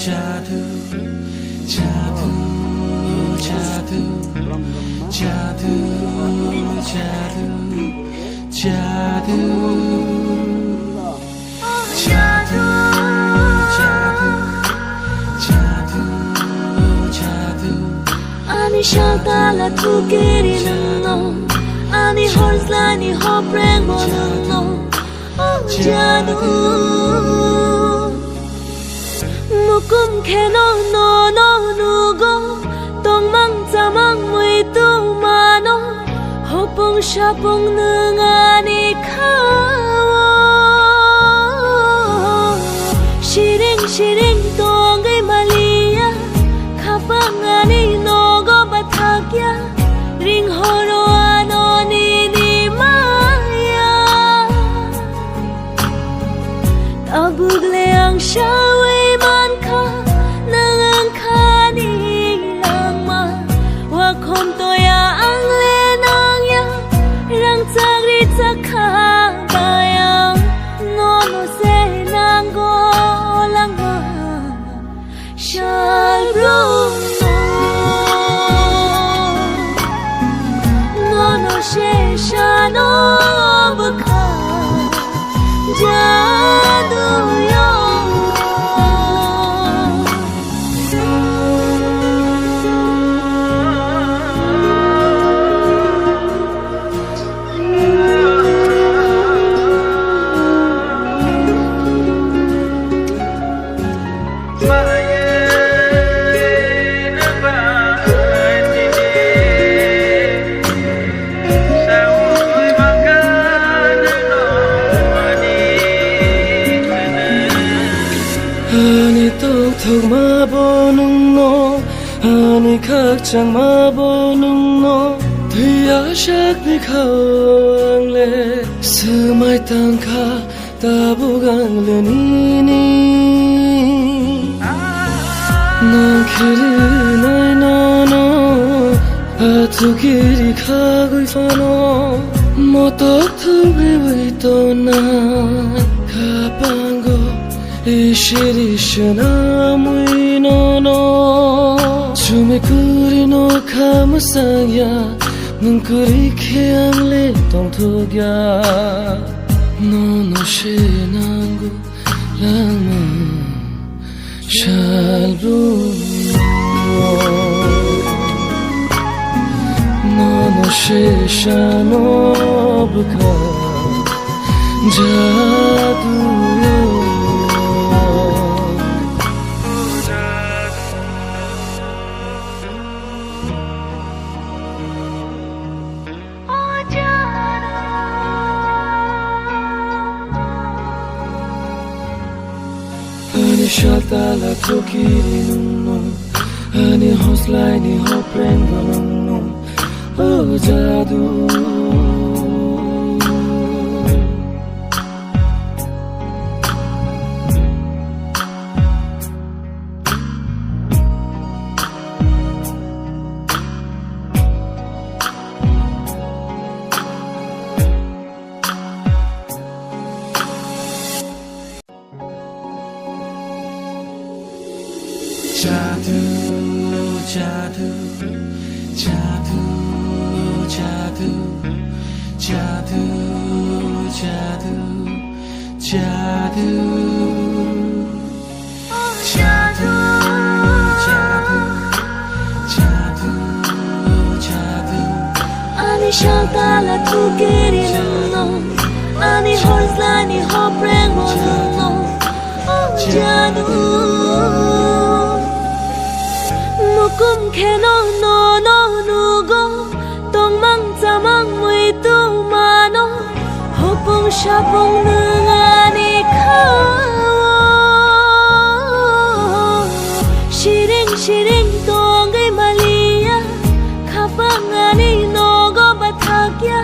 जादू जादू जादू जादू जादू जादू जादू जादू जादू Ani shaltala tu kerinno Ani horslani hopreng bonno Jadu Mukum keno no no nugo Tong mang tamang mui tu mano Hopong shapong nungani kawo Shiring shiring tongai malia Kapangani nogo bathakya Ring horo anoni ni maya Tabugle ang shawi man ka Nang ang kani lang ma Wakom toya ang lenang ya Rang tsagri tsaka bayang Nono se nanggo lang ma Shalbro Shano baka jadu yo Ani tok tok ma bonung no Ani khak chang ma bonung no Thuya shak ni khao ang le Sumai tang kha ta bugang le ni ni Nang khiri nai no no Atu kiri kha gui fa no Mo tok thuk ri wi to na Kha pango Ishirishana muino no Chumikuri no kamusaya Nungkuri kiyang le tong tugya No no shinangu lama Shalbu No no shishano buka Jadu Ani shaltala tu kirinno Ani hoslai ni hopreng bonno Oh jadu Jadu, jadu, jadu, jadu, jadu, jadu, jadu, jadu, jadu, jadu. Ani shaltala tu kerinno, ani horslani hopreng bonno, jadu. Mukum keno no no nugo Tong mang tamang mui tu mano Hopong shapong nungani kawo Shiring shiring tongai malia Kapangani nogo bathakya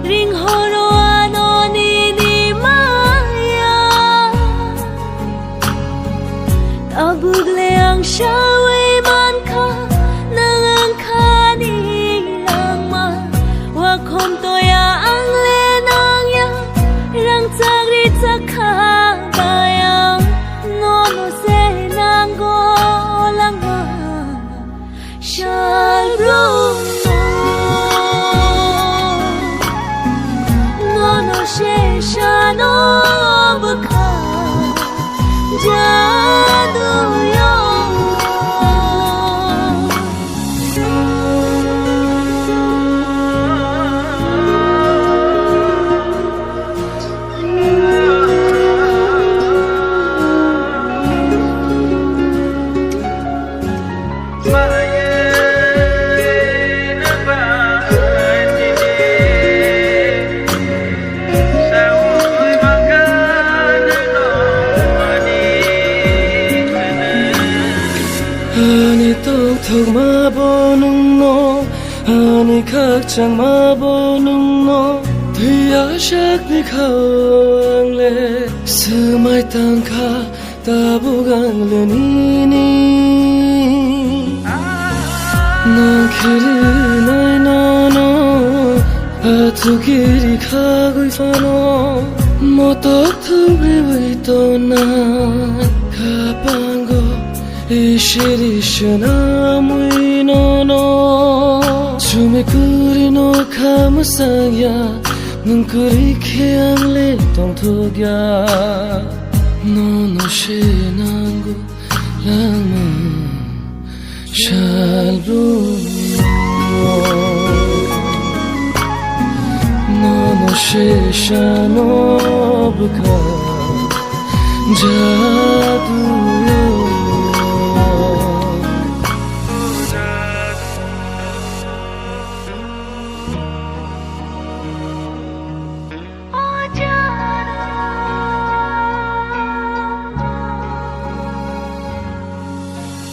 Ring horo anoni ni maya Tabugle ang shawi Wakom toya ang lenang ya Rang tsagri tsaka bayang Nono se nanggo 아니 똑똑 마보는 너 아니 각장 마보는 너 뒤아샥 니카왕래 스마이 땅카 따부강래니니 난 길이 나이 너너 아투길이 가고 있어너 모떡 우리 또난 가방고 이시리시나 무이노노 춤이 꾸리노 카무상야 눈꾸리 키앙리 똥투야 노노 신앙구 랑마 샬루노 노노 시샤노부카 자두요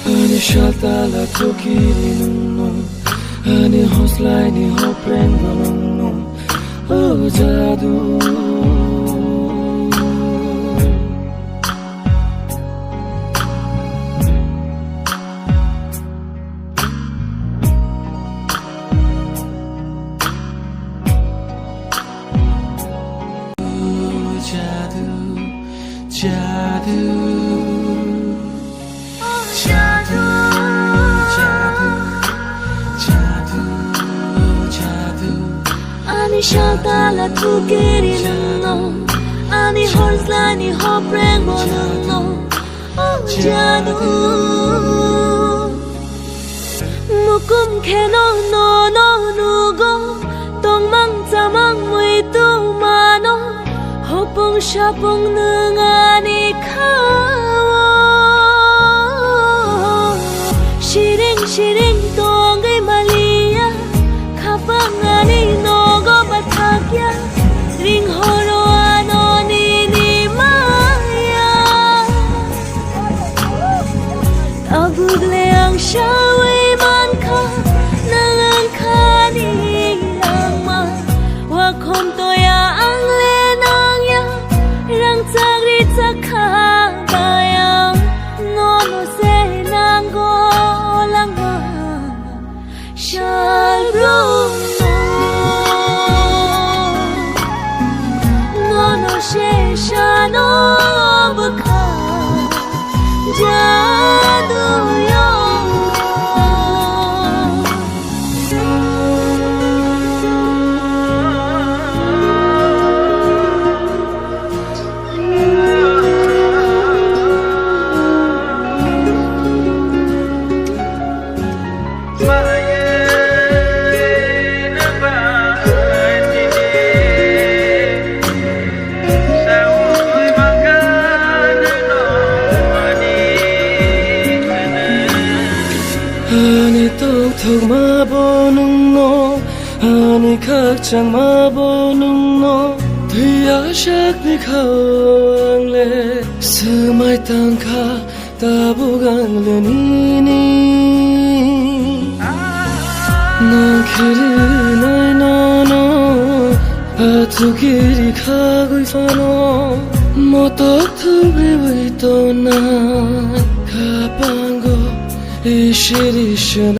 Ani shatala tokiri nunno Ani hoslai ni hoprengo nunno Oh jadu Jadu Ani shatala tukiri nunno Ani horsla ni hoprengo nunno Oh jadu Mukum keno no no nugo Tong mang tamang mui tu mano Hopong shapong nungani kawo Shiring shiring tongai malia Kapangani nogo batakya Ring horo anoni ni maya Tabugle ang shawi man ka Nangang kani langma Wakom toya ang lenang ya Rang tagri takabaya Nono se nango langma Shalruno Nono sheshano buka Jaduyo 아니 똑똑 마보는 너 아니 각장 마보는 너 뒤아샥 니카왕래 스마이 땅카 따부강래니니 난 길이 나이 너너 아투길이 가고 있어너 모떡 우리 또난 가방고 이시리시나